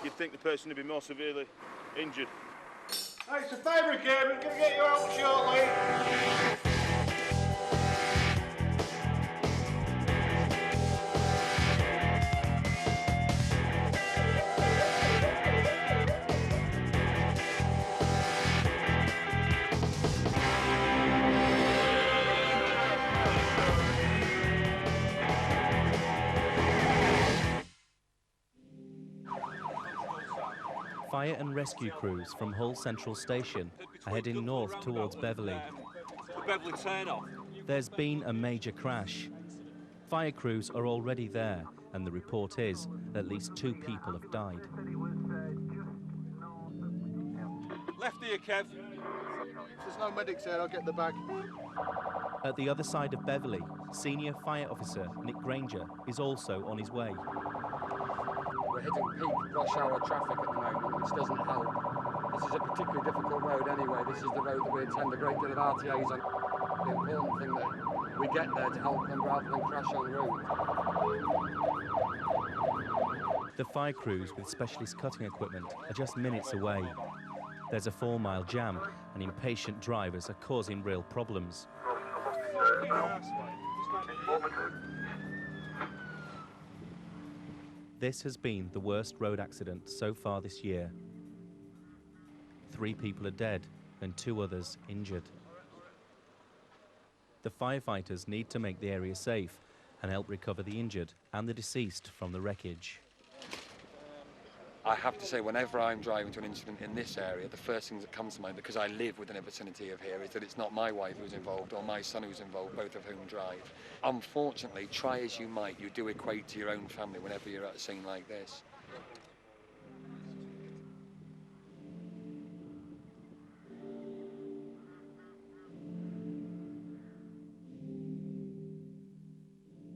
you'd think the person would be more severely injured. Hey, it's a favour again, we're going to get you out shortly. Fire and rescue crews from Hull Central Station are heading north towards Beverley. The Beverley turn-off. There's been a major crash. Fire crews are already there, and the report is at least 2 people have died. Left here, Kev. If there's no medics there, I'll get the bag. At the other side of Beverley, Senior Fire Officer Nick Granger is also on his way. We're hitting peak rush hour traffic at the moment, which doesn't help. This is a particularly difficult road anyway. This is the road that we attend a great deal of RTAs on. The important thing that we get there to help them rather than crash en route. The fire crews with specialist cutting equipment are just minutes away. There's a 4-mile jam, and impatient drivers are causing real problems. This has been the worst road accident so far this year. 3 people are dead and 2 others injured. The firefighters need to make the area safe and help recover the injured and the deceased from the wreckage. I have to say, whenever I'm driving to an incident in this area, the first thing that comes to mind, because I live within a vicinity of here, is that it's not my wife who's involved or my son who's involved, both of whom drive. Unfortunately, try as you might, you do equate to your own family whenever you're at a scene like this.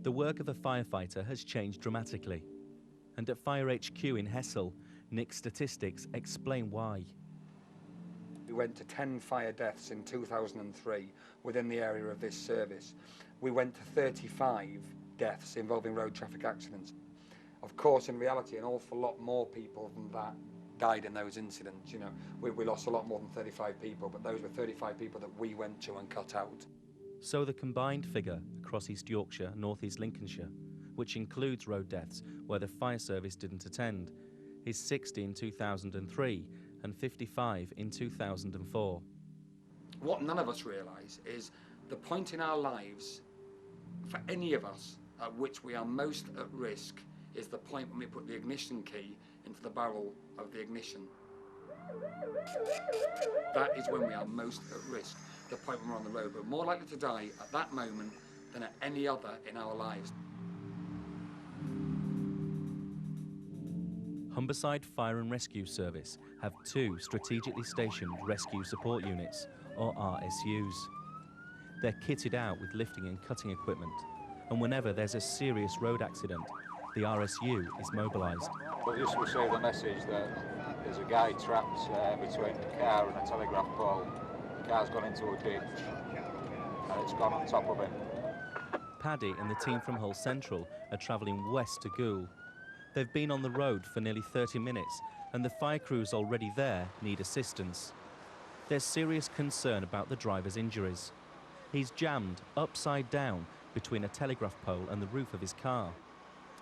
The work of a firefighter has changed dramatically. And at Fire HQ in Hessel, Nick's statistics explain why. We went to 10 fire deaths in 2003 within the area of this service. We went to 35 deaths involving road traffic accidents. Of course, in reality, an awful lot more people than that died in those incidents. You know, we lost a lot more than 35 people, but those were 35 people that we went to and cut out. So the combined figure across East Yorkshire and North East Lincolnshire, which includes road deaths where the fire service didn't attend, is 60 in 2003 and 55 in 2004. What none of us realise is the point in our lives, for any of us, at which we are most at risk, is the point when we put the ignition key into the barrel of the ignition. That is when we are most at risk, the point when we're on the road. We're more likely to die at that moment than at any other in our lives. Humberside Fire and Rescue Service have 2 strategically stationed rescue support units, or RSUs. They're kitted out with lifting and cutting equipment, and whenever there's a serious road accident, the RSU is mobilised. Well, just will say the message that there's a guy trapped between a car and a telegraph pole. The car's gone into a ditch, and it's gone on top of him. Paddy and the team from Hull Central are travelling west to Goole. They've been on the road for nearly 30 minutes, and the fire crews already there need assistance. There's serious concern about the driver's injuries. He's jammed upside down between a telegraph pole and the roof of his car.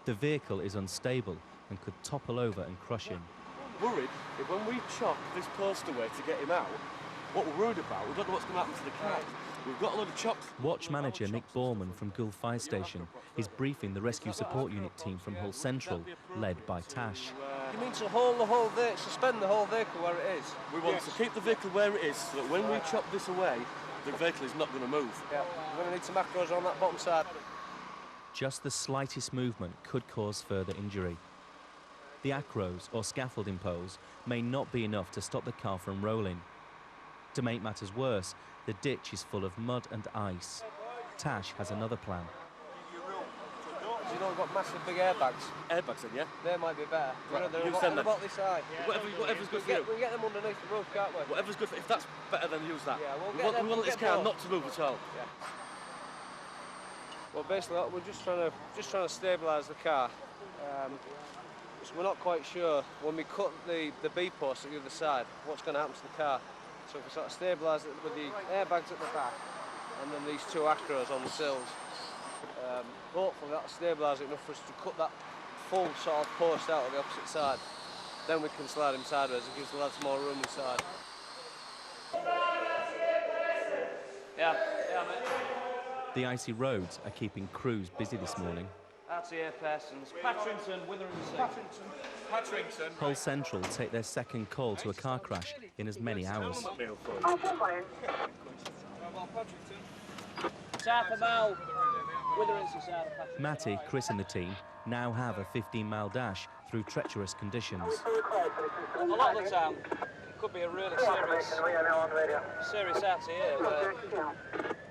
The vehicle is unstable and could topple over and crush him. Worried that when we chop this post away to get him out, what we're worried about, we don't know what's going to happen to the car. We've got a load of chops. Watch manager Nick Borman from Goole Fire Station is briefing the rescue support unit team from Hull Central, led by Tash. You mean to hold the whole vehicle, suspend the whole vehicle where it is? We want to keep the vehicle where it is, so that when we chop this away, the vehicle is not going to move. Yeah, we're going to need some macros on that bottom side. Just the slightest movement could cause further injury. The acros, or scaffolding poles, may not be enough to stop the car from rolling. To make matters worse, the ditch is full of mud and ice. Tash has another plan. You know, we've got massive big airbags. Airbags in, yeah? They might be better. Right, They're use them then. about this high. Yeah, whatever's good for you. We can get them underneath the roof, can't we? Whatever's good for, if that's better, then use that. Yeah, we want this car not to move at all. Yeah. Well, basically, we're just trying to stabilise the car. So we're not quite sure when we cut the B-post at the other side what's going to happen to the car. So if we sort of stabilise it with the airbags at the back and then these two Acros on the sills, hopefully that'll stabilise it enough for us to cut that full sort of post out of the opposite side. Then we can slide him sideways and gives the lads more room inside. Yeah, mate. The icy roads are keeping crews busy this morning. RTA persons, Patrington, Witherington. Hull Central take their second call to a car crash in as many hours. South of Hull, Witherington, south of Patrington. Matty, Chris and the team now have a 15-mile dash through treacherous conditions. A lot of the time, it could be a really serious RTA where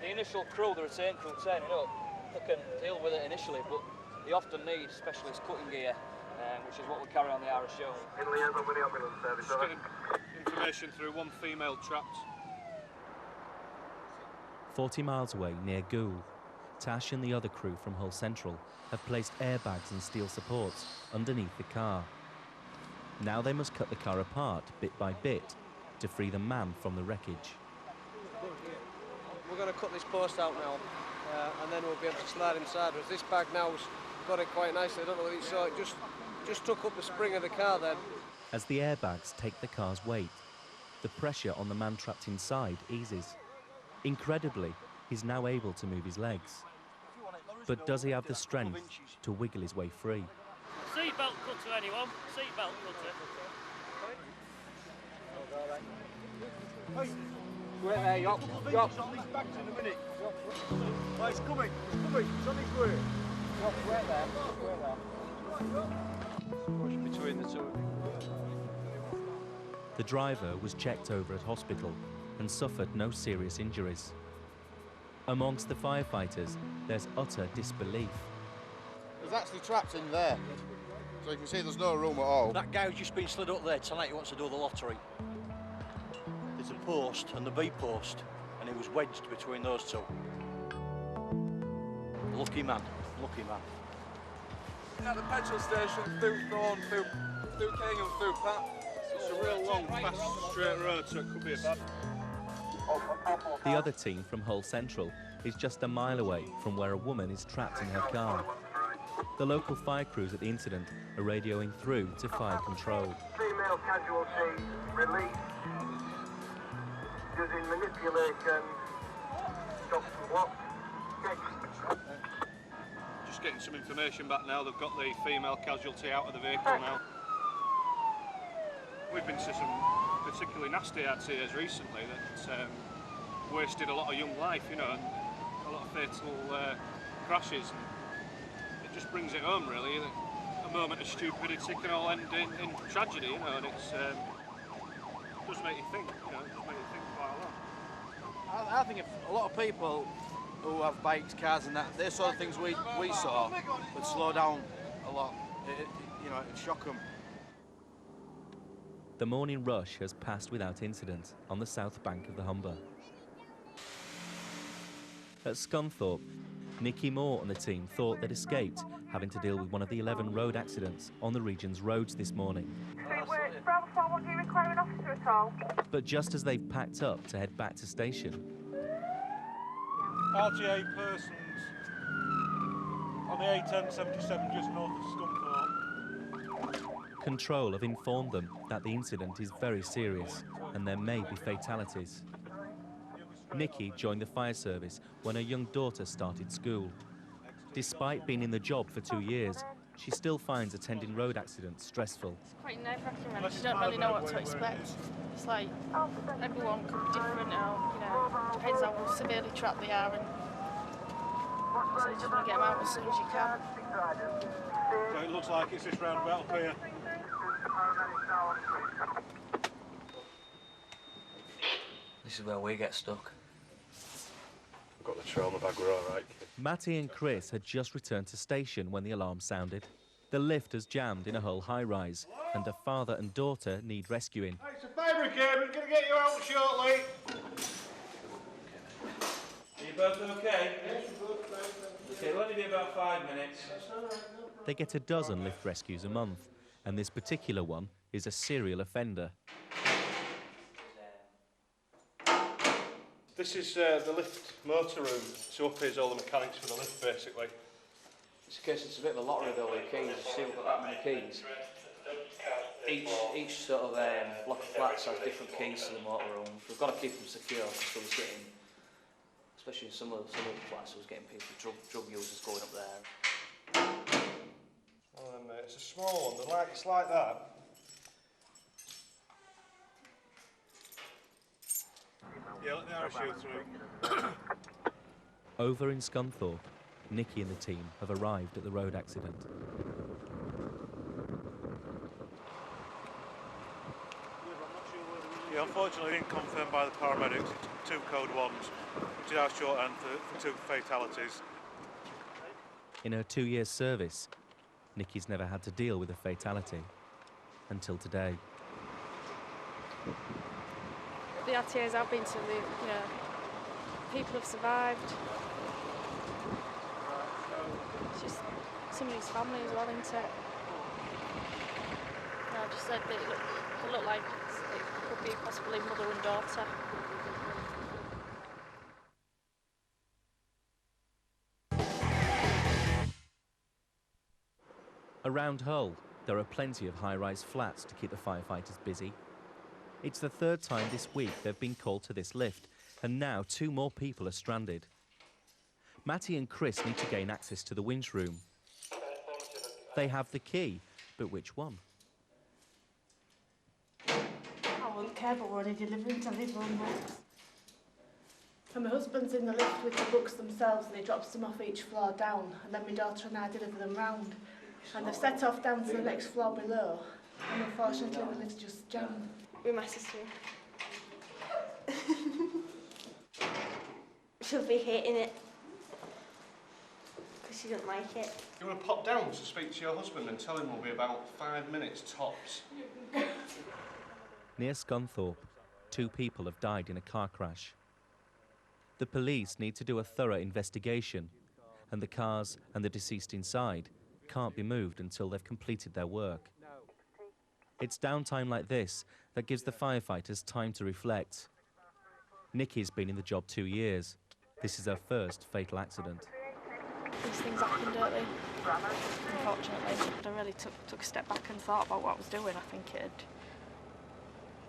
the initial crew, the retain crew turning up, they can deal with it initially, but they often need specialist cutting gear, which is what we carry on the RSO. Just getting information through one female trapped. 40 miles away near Goole, Tash and the other crew from Hull Central have placed airbags and steel supports underneath the car. Now they must cut the car apart bit by bit to free the man from the wreckage. We're going to cut this post out now and then we'll be able to slide him sideways. This bag now's got it quite nicely. I don't know whether you saw it, just took up the spring of the car then. As the airbags take the car's weight, the pressure on the man trapped inside eases. Incredibly, he's now able to move his legs. But does he have the strength to wiggle his way free? Seatbelt cutter, anyone? Seatbelt cutter. Wait there, Yop. He's on his back in a minute. Oh, he's coming, he's on his way. Yop, wait there. Push between the two. The driver was checked over at hospital and suffered no serious injuries. Amongst the firefighters, there's utter disbelief. There's actually traps in there, so you can see there's no room at all. That guy's just been slid up there tonight. He wants to do the lottery. There's a post and the B post, and he was wedged between those two. Lucky man, lucky man. At the petrol station, through Thorn, through Kingham, through Pat. It's a real long, fast, straight road, so it could be a bad. The other team from Hull Central is just a mile away from where a woman is trapped in her car. The local fire crews at the incident are radioing through to fire control. Female casualty released using manipulation. Just getting some information back now. They've got the female casualty out of the vehicle now. We've been to some particularly nasty RTAs recently that wasted a lot of young life, you know, and a lot of fatal crashes. And it just brings it home, really, that a moment of stupidity can all end in tragedy, you know, and it does make you think, you know, it does make you think quite a lot. I think if a lot of people who have bikes, cars and that, they're sort of things we saw would slow down a lot. You know, it'd shock them. The morning rush has passed without incident on the south bank of the Humber. At Scunthorpe, Nicky Moore and the team thought they'd escaped having to deal with one of the 11 road accidents on the region's roads this morning. Bravo 4, want you require an officer at all? But just as they've packed up to head back to station, RTA persons on the A1077 just north of Scunthorpe. Control have informed them that the incident is very serious and there may be fatalities. Nikki joined the fire service when her young daughter started school. Despite being in the job for 2 years, she still finds attending road accidents stressful. It's quite nerve-wracking, really. You don't really know what to expect. It's like everyone could be different now, you know, depends how severely trapped they are, and so you just want to get them out as soon as you can. So it looks like it's this roundabout up here. This is where we get stuck. I've got the trauma bag, we're all right. Matty and Chris had just returned to station when the alarm sounded. The lift has jammed in a Hull high-rise, and a father and daughter need rescuing. Hey, it's a fabric game, we're going to get you out shortly. Are you both okay? Yes, we're both fine. Okay, it'll only be about 5 minutes. They get a dozen lift rescues a month, and this particular one is a serial offender. This is the lift motor room. So up here's all the mechanics for the lift, basically. It's a case, it's a bit of a lottery though with the keys. You see, we've got that many keys. Each sort of block of flats has different keys to the motor room. We've got to keep them secure because we're getting, especially in some of the flats, we're getting people, drug users going up there. It's a small one, it's like that. Yeah, let the arrow shoot through. Over in Scunthorpe, Nicky and the team have arrived at the road accident. Yeah, unfortunately, didn't confirm by the paramedics. It's 2 code 1s, which is our shorthand for 2 fatalities. In her 2 years service, Nicky's never had to deal with a fatality until today. The RTAs I've been to, people have survived. It's just somebody's family as well, isn't it? I just said that they look like it could be possibly mother and daughter. Around Hull, there are plenty of high-rise flats to keep the firefighters busy. It's the 3rd time this week they've been called to this lift, and now 2 more people are stranded. Matty and Chris need to gain access to the winch room. They have the key, but which one? I wouldn't care, but we're only delivering telephone books. And my husband's in the lift with the books themselves and he drops them off each floor down, and then my daughter and I deliver them round. And they've set off down to the next floor below, and unfortunately the lift's just jammed. With my sister. She'll be hating it because she doesn't like it. You want to pop down to speak to your husband and tell him we'll be about 5 minutes tops? Near Scunthorpe, 2 people have died in a car crash. The police need to do a thorough investigation, and the cars and the deceased inside can't be moved until they've completed their work. It's downtime like this that gives the firefighters time to reflect. Nicky's been in the job 2 years. This is her first fatal accident. These things happen, don't they? Unfortunately. I really took a step back and thought about what I was doing. I think it'd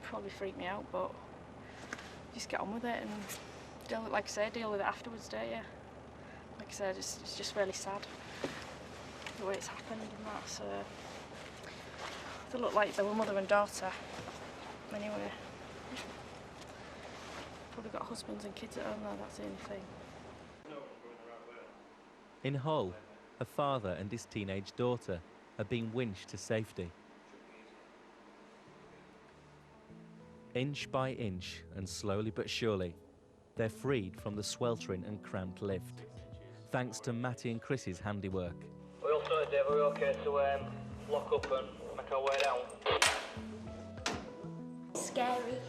probably freak me out, but just get on with it and deal, like I say, deal with it afterwards, don't you? Like I said, it's just really sad the way it's happened and that, so they look like they were mother and daughter. Anyway, probably got husbands and kids at home though, that's the only thing. In Hull, a father and his teenage daughter are being winched to safety. Inch by inch, and slowly but surely, they're freed from the sweltering and cramped lift, thanks to Matty and Chris's handiwork. We all sorted, Dave. Are we okay to lock up and make our way down? Scary.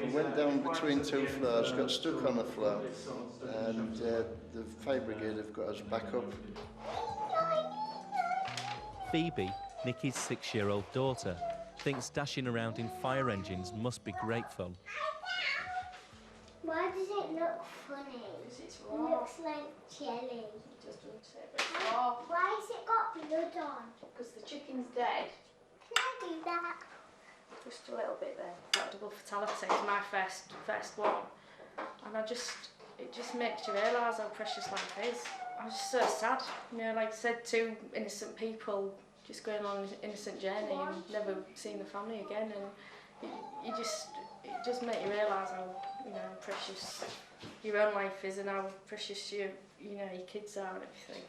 We went down between 2 floors, got stuck on the floor, and the fire brigade have got us back up. Phoebe, Nicky's 6-year-old daughter, thinks dashing around in fire engines must be great fun. Why does it look funny? Because it's raw. It looks like jelly. It just looks a bit raw. Why has it got blood on? Because the chicken's dead. Can I do that? Just a little bit there. That double fatality is my first one. And it just makes you realise how precious life is. I was just so sad. Like I said, 2 innocent people just going on an innocent journey and never seeing the family again, and it just makes you realise how precious your own life is and how precious your kids are and everything.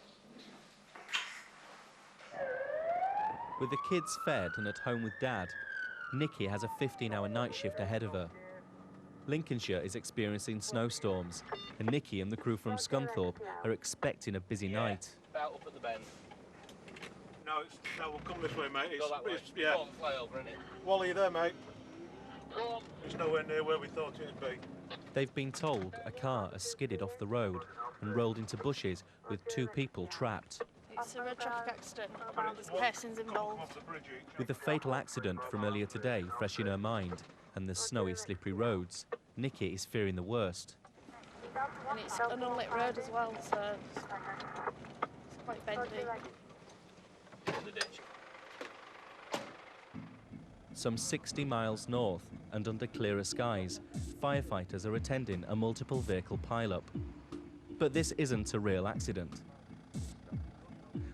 With the kids fed and at home with Dad, Nicky has a 15-hour night shift ahead of her. Lincolnshire is experiencing snowstorms, and Nicky and the crew from Scunthorpe are expecting a busy night. About up at the bend. No, we'll come this way, mate. Go that way. Yeah. Go on, fly over, innit? Wally, you there, mate? It's nowhere near where we thought it'd be. They've been told a car has skidded off the road and rolled into bushes with 2 people trapped. It's a road traffic accident. There's persons involved. With the fatal accident from earlier today fresh in her mind and the snowy, slippery roads, Nikki is fearing the worst. And it's an unlit road as well, so it's quite bendy. Some 60 miles north and under clearer skies, firefighters are attending a multiple vehicle pile-up. But this isn't a real accident.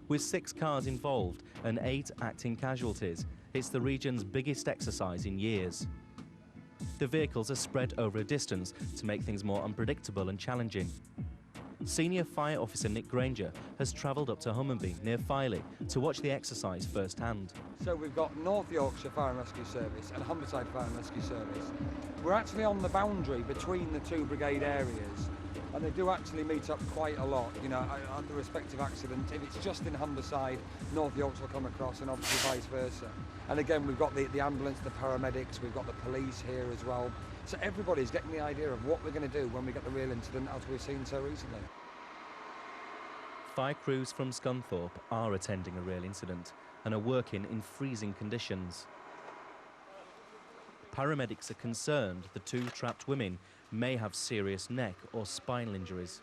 With 6 cars involved and 8 acting casualties, it's the region's biggest exercise in years. The vehicles are spread over a distance to make things more unpredictable and challenging. Senior Fire Officer Nick Granger has travelled up to Humberside near Filey to watch the exercise firsthand. So we've got North Yorkshire Fire and Rescue Service and Humberside Fire and Rescue Service. We're actually on the boundary between the 2 brigade areas, and they do actually meet up quite a lot, you know, at the respective accident. If it's just in Humberside, North Yorkshire will come across, and obviously vice versa. And again, we've got the ambulance, the paramedics, we've got the police here as well. So everybody's getting the idea of what we're going to do when we get the real incident, as we've seen so recently. Fire crews from Scunthorpe are attending a real incident and are working in freezing conditions. Paramedics are concerned the 2 trapped women may have serious neck or spinal injuries.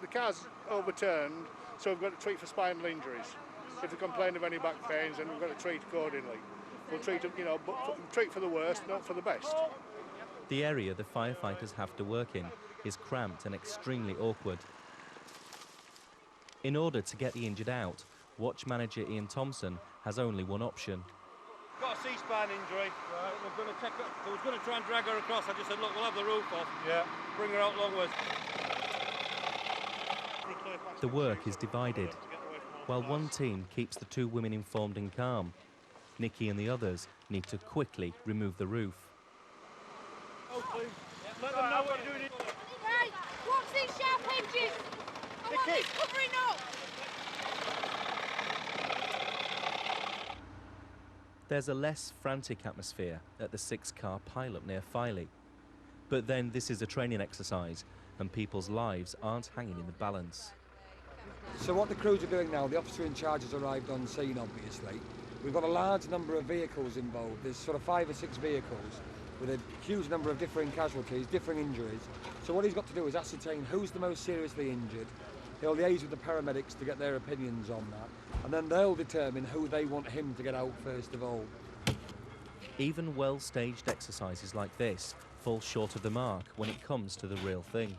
The car's overturned, so we've got to treat for spinal injuries. If they complain of any back pains, then we've got to treat accordingly. We'll treat them, you know, but treat for the worst, not for the best. The area the firefighters have to work in is cramped and extremely awkward. In order to get the injured out, watch manager Ian Thompson has only one option. Got a C-spine injury. Right. We're going to I was going to try and drag her across. I just said, look, we'll have the roof off. Yeah. Bring her out longwards. The work is divided. While one team keeps the 2 women informed and calm, Nikki and the others need to quickly remove the roof. Let them know what you're doing. Right, watch these sharp edges. I want this covering up. There's a less frantic atmosphere at the 6-car pile-up near Filey. But then this is a training exercise and people's lives aren't hanging in the balance. So what the crews are doing now, the officer in charge has arrived on scene, obviously. We've got a large number of vehicles involved. There's sort of 5 or 6 vehicles with a huge number of differing casualties, differing injuries. So what he's got to do is ascertain who's the most seriously injured. He'll liaise with the paramedics to get their opinions on that, and then they'll determine who they want him to get out first of all. Even well-staged exercises like this fall short of the mark when it comes to the real thing.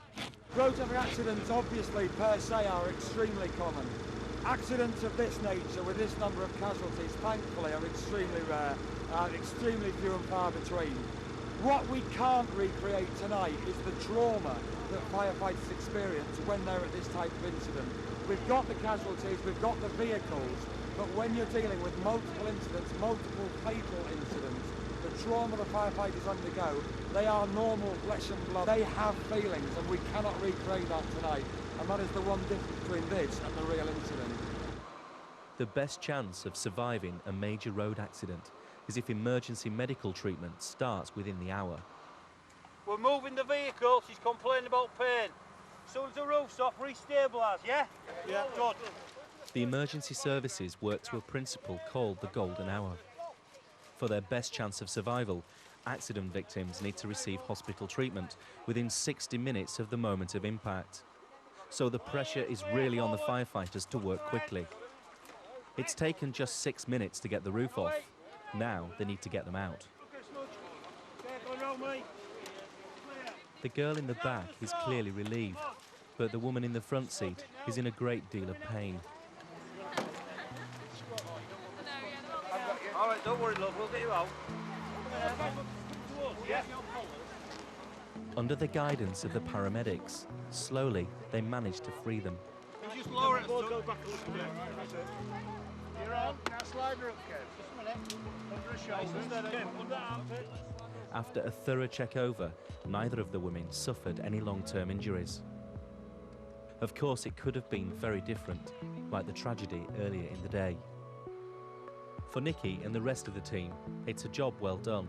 Road traffic accidents, obviously, per se, are extremely common. Accidents of this nature, with this number of casualties, thankfully, are extremely rare, and extremely few and far between. What we can't recreate tonight is the trauma that firefighters experience when they're at this type of incident. We've got the casualties, we've got the vehicles, but when you're dealing with multiple incidents, multiple fatal incidents, the trauma the firefighters undergo, they are normal flesh and blood. They have feelings, and we cannot recreate that tonight. And that is the one difference between this and the real incident. The best chance of surviving a major road accident is if emergency medical treatment starts within the hour. We're moving the vehicle. She's complaining about pain. As soon as the roof's off, re-stabilise, yeah? Yeah, good. The emergency services work to a principle called the golden hour. For their best chance of survival, accident victims need to receive hospital treatment within 60 minutes of the moment of impact. So the pressure is really on the firefighters to work quickly. It's taken just 6 minutes to get the roof off. Now they need to get them out. The girl in the back is clearly relieved, but the woman in the front seat is in a great deal of pain. All right, don't worry, love, we'll get you out. Yeah. Under the guidance of the paramedics, slowly they manage to free them. You just lower it, go back a little bit. You're on, now slide her up, Kev. Just a minute. Under her shoulders. Kev, under that outfit. After a thorough check over, neither of the women suffered any long-term injuries. Of course, it could have been very different, like the tragedy earlier in the day. For Nikki and the rest of the team, it's a job well done.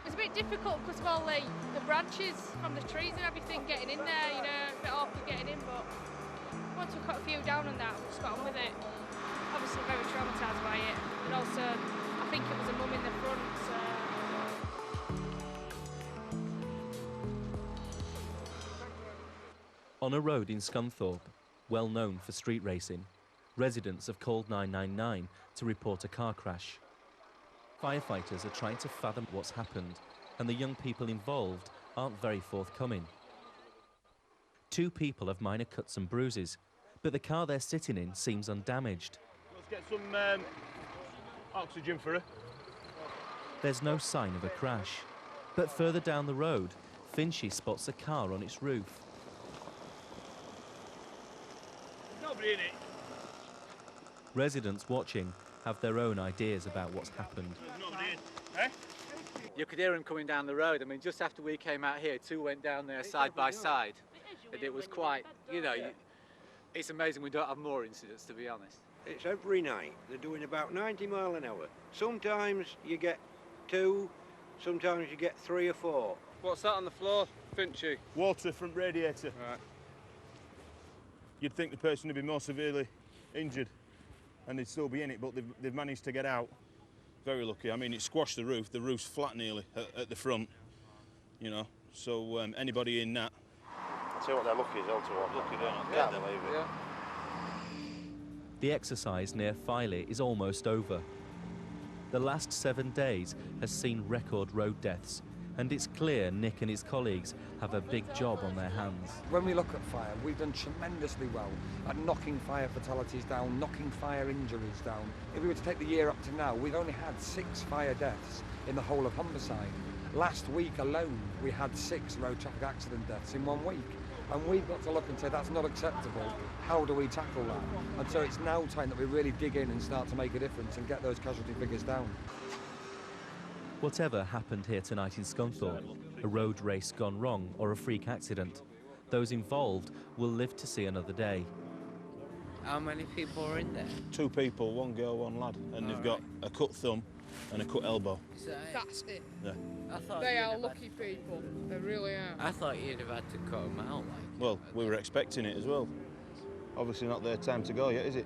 It's a bit difficult because of all the branches from the trees and everything getting in there, you know, a bit awkward getting in, but once we cut a few down on that, we just got on with it. Obviously very traumatised by it, and also I think it was a mum in the front, so... On a road in Scunthorpe, well known for street racing, residents have called 999 to report a car crash. Firefighters are trying to fathom what's happened, and the young people involved aren't very forthcoming. 2 people have minor cuts and bruises, but the car they're sitting in seems undamaged. Let's get some oxygen for her. There's no sign of a crash, but further down the road, Finchy spots a car on its roof. There's nobody in it. Residents watching have their own ideas about what's happened. There's nobody in. Eh? You could hear them coming down the road. I mean, just after we came out here, 2 went down there side by side. And it was quite, you know, it's amazing we don't have more incidents, to be honest. It's every night. They're doing about 90 mile an hour. Sometimes you get 2, sometimes you get 3 or 4. What's that on the floor, Finchy? Water from radiator. Right. You'd think the person would be more severely injured and they'd still be in it, but they've managed to get out. Very lucky. I mean, it squashed the roof. The roof's flat nearly at the front, you know. So anybody in that. I'll tell you what, they're lucky as hell to walk. Lucky, don't I? Can't believe it. Yeah. The exercise near Filey is almost over. The last 7 days has seen record road deaths, and it's clear Nick and his colleagues have a big job on their hands. When we look at fire, we've done tremendously well at knocking fire fatalities down, knocking fire injuries down. If we were to take the year up to now, we've only had 6 fire deaths in the whole of Humberside. Last week alone, we had 6 road traffic accident deaths in 1 week. And we've got to look and say, that's not acceptable. How do we tackle that? And so it's now time that we really dig in and start to make a difference and get those casualty figures down. Whatever happened here tonight in Scunthorpe, a road race gone wrong or a freak accident, those involved will live to see another day. How many people are in there? 2 people, 1 girl, 1 lad, and they've got a cut thumb and a cut elbow. That's it. Yeah. They are lucky people. They really are. I thought you'd have had to cut them out. Well, we were expecting it as well. Obviously not their time to go yet, is it?